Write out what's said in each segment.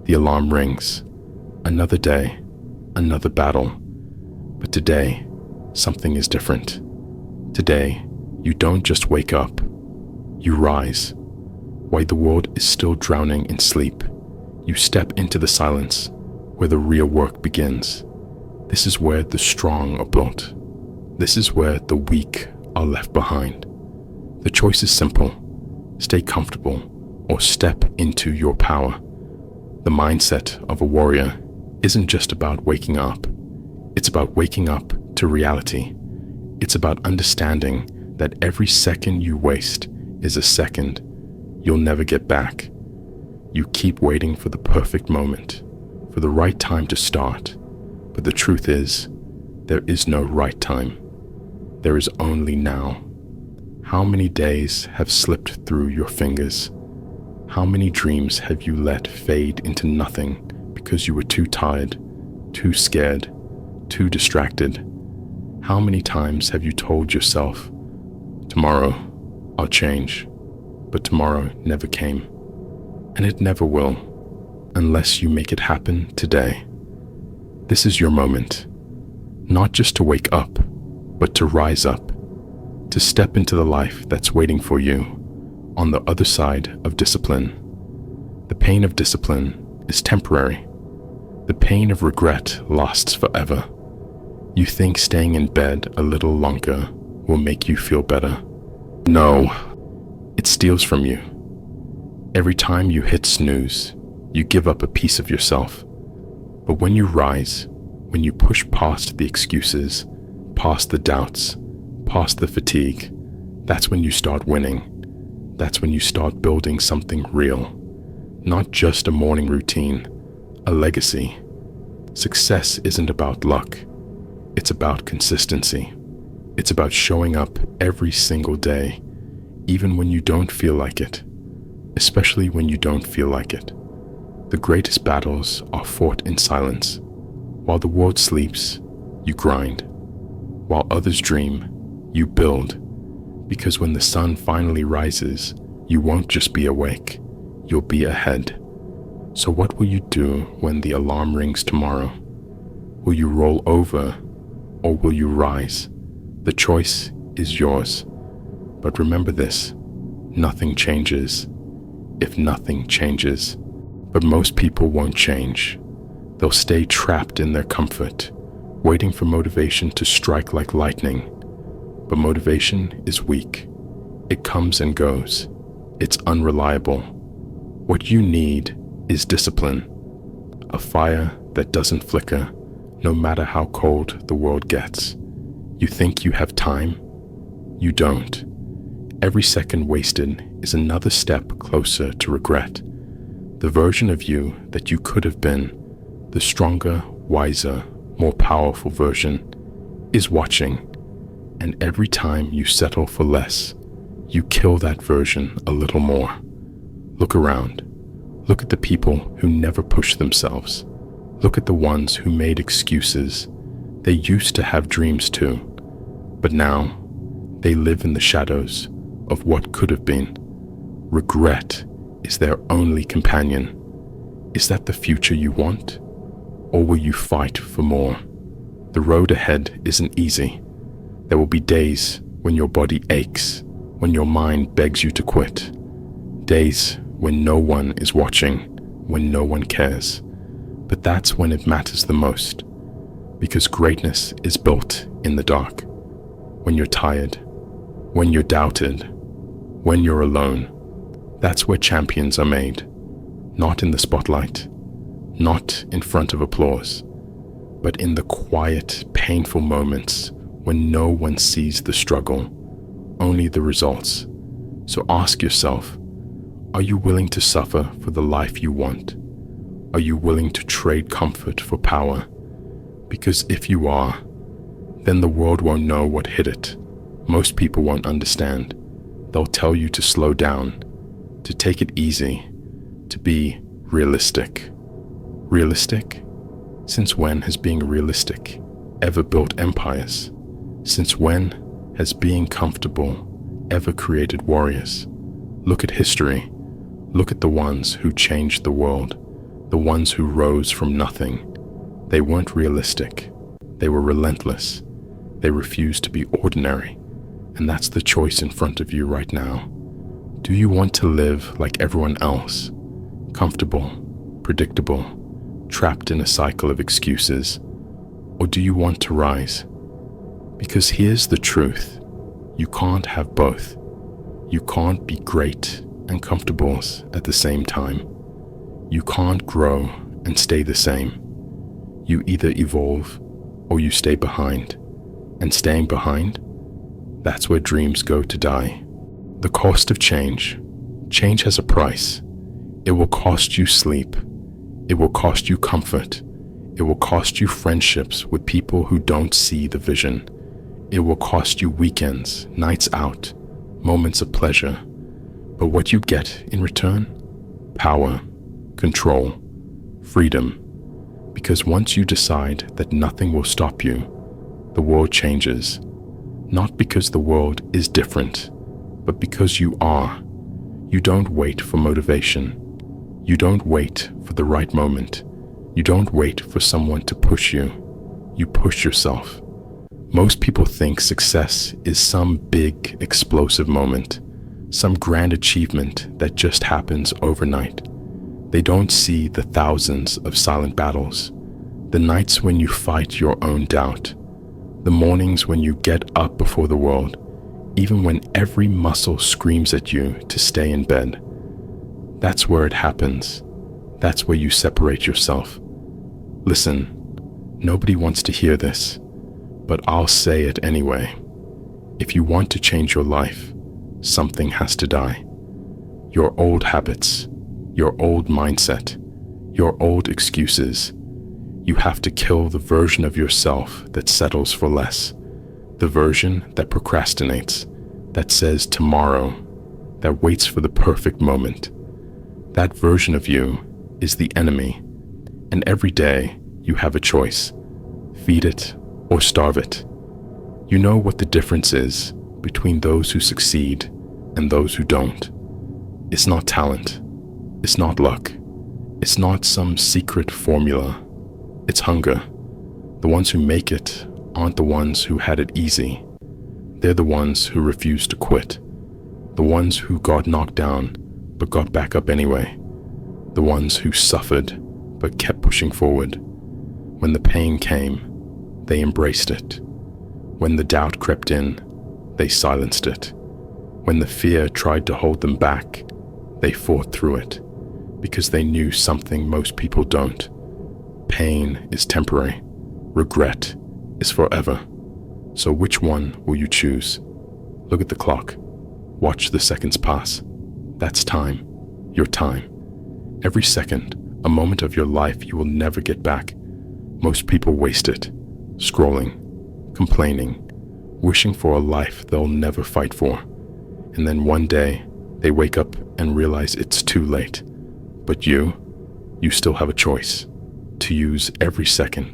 The alarm rings. Another day, another battle. But today, something is different. Today, you don't just wake up. You rise. While the world is still drowning in sleep, you step into the silence where the real work begins. This is where the strong are built. This is where the weak are left behind. The choice is simple. Stay comfortable or step into your power. The mindset of a warrior isn't just about waking up. It's about waking up to reality. It's about understanding that every second you waste is a second you'll never get back. You keep waiting for the perfect moment, for the right time to start. But the truth is, there is no right time. There is only now. How many days have slipped through your fingers? How many dreams have you let fade into nothing because you were too tired, too scared, too distracted? How many times have you told yourself, tomorrow I'll change, but tomorrow never came, and it never will, unless you make it happen today. This is your moment, not just to wake up, but to rise up, to step into the life that's waiting for you on the other side of discipline. The pain of discipline is temporary. The pain of regret lasts forever. You think staying in bed a little longer will make you feel better. No, it steals from you. Every time you hit snooze, you give up a piece of yourself. But when you rise, when you push past the excuses, past the doubts, past the fatigue, that's when you start winning. That's when you start building something real. Not just a morning routine, a legacy. Success isn't about luck. It's about consistency. It's about showing up every single day, even when you don't feel like it, especially when you don't feel like it. The greatest battles are fought in silence. While the world sleeps, you grind. While others dream, you build. Because when the sun finally rises, you won't just be awake, you'll be ahead. So what will you do when the alarm rings tomorrow? Will you roll over or will you rise? The choice is yours. But remember this, nothing changes if nothing changes. But most people won't change. They'll stay trapped in their comfort, waiting for motivation to strike like lightning. But motivation is weak. It comes and goes. It's unreliable. What you need is discipline. A fire that doesn't flicker, no matter how cold the world gets. You think you have time? You don't. Every second wasted is another step closer to regret. The version of you that you could have been, the stronger, wiser, more powerful version, is watching. And every time you settle for less, you kill that version a little more. Look around. Look at the people who never pushed themselves. Look at the ones who made excuses. They used to have dreams too, but now they live in the shadows of what could have been. Regret is their only companion. Is that the future you want? Or will you fight for more? The road ahead isn't easy. There will be days when your body aches, when your mind begs you to quit. Days when no one is watching, when no one cares. But that's when it matters the most, because greatness is built in the dark. When you're tired, when you're doubted, when you're alone, that's where champions are made. Not in the spotlight, not in front of applause, but in the quiet, painful moments when no one sees the struggle, only the results. So ask yourself, are you willing to suffer for the life you want? Are you willing to trade comfort for power? Because if you are, then the world won't know what hit it. Most people won't understand. They'll tell you to slow down, to take it easy, to be realistic. Realistic? Since when has being realistic ever built empires? Since when has being comfortable ever created warriors? Look at history. Look at the ones who changed the world. the ones who rose from nothing. They weren't realistic. They were relentless. They refused to be ordinary. And that's the choice in front of you right now. Do you want to live like everyone else? Comfortable, predictable, trapped in a cycle of excuses? Or do you want to rise? Because here's the truth. You can't have both. You can't be great and comfortable at the same time. You can't grow and stay the same. You either evolve or you stay behind. And staying behind, that's where dreams go to die. The cost of change. Change has a price. It will cost you sleep. It will cost you comfort. It will cost you friendships with people who don't see the vision. It will cost you weekends, nights out, moments of pleasure. But what you get in return? Power, control, freedom. Because once you decide that nothing will stop you, the world changes. Not because the world is different, but because you are. You don't wait for motivation. You don't wait for the right moment. You don't wait for someone to push you. You push yourself. Most people think success is some big, explosive moment, some grand achievement that just happens overnight. They don't see the thousands of silent battles, the nights when you fight your own doubt, the mornings when you get up before the world, even when every muscle screams at you to stay in bed. That's where it happens. That's where you separate yourself. Listen, nobody wants to hear this, but I'll say it anyway. If you want to change your life, something has to die. Your old habits, your old mindset, your old excuses. You have to kill the version of yourself that settles for less, the version that procrastinates, that says tomorrow, that waits for the perfect moment. That version of you is the enemy, and every day you have a choice. Feed it or starve it. You know what the difference is between those who succeed and those who don't. It's not talent. It's not luck. It's not some secret formula. It's hunger. The ones who make it aren't the ones who had it easy. They're the ones who refused to quit. The ones who got knocked down but got back up anyway. The ones who suffered but kept pushing forward. When the pain came, they embraced it. When the doubt crept in, they silenced it. When the fear tried to hold them back, they fought through it, because they knew something most people don't. Pain is temporary. Regret is forever. So which one will you choose? Look at the clock. Watch the seconds pass. That's time. Your time. Every second, a moment of your life you will never get back. Most people waste it, scrolling, complaining, wishing for a life they'll never fight for. And then one day, they wake up and realize it's too late. But you still have a choice. To use every second,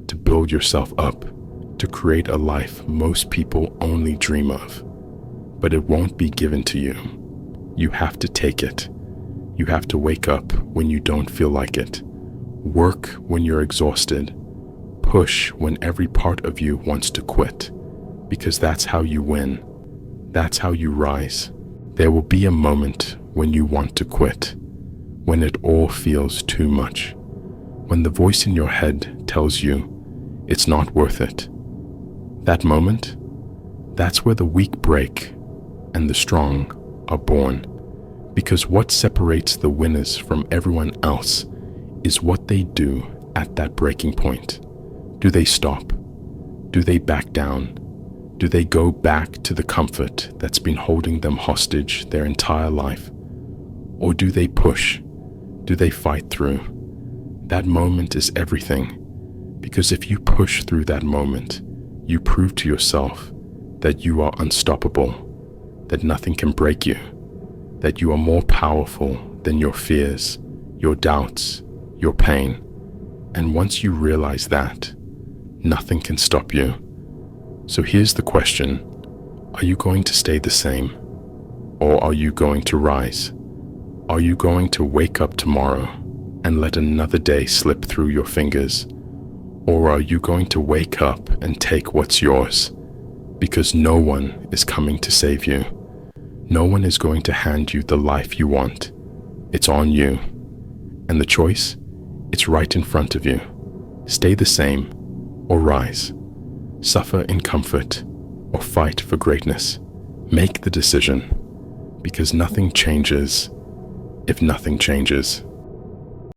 to build yourself up, to create a life most people only dream of. But it won't be given to you. You have to take it. You have to wake up when you don't feel like it. Work when you're exhausted. Push when every part of you wants to quit. Because that's how you win. That's how you rise. There will be a moment when you want to quit. When it all feels too much. When the voice in your head tells you it's not worth it. That moment, that's where the weak break and the strong are born. Because what separates the winners from everyone else is what they do at that breaking point. Do they stop? Do they back down? Do they go back to the comfort that's been holding them hostage their entire life? Or do they push? Do they fight through? That moment is everything. Because if you push through that moment, you prove to yourself that you are unstoppable, that nothing can break you, that you are more powerful than your fears, your doubts, your pain. And once you realize that, nothing can stop you. So here's the question. Are you going to stay the same? Or are you going to rise? Are you going to wake up tomorrow and let another day slip through your fingers? Or are you going to wake up and take what's yours? Because no one is coming to save you. No one is going to hand you the life you want. It's on you. And the choice? It's right in front of you. Stay the same or rise. Suffer in comfort or fight for greatness. Make the decision, because nothing changes if nothing changes.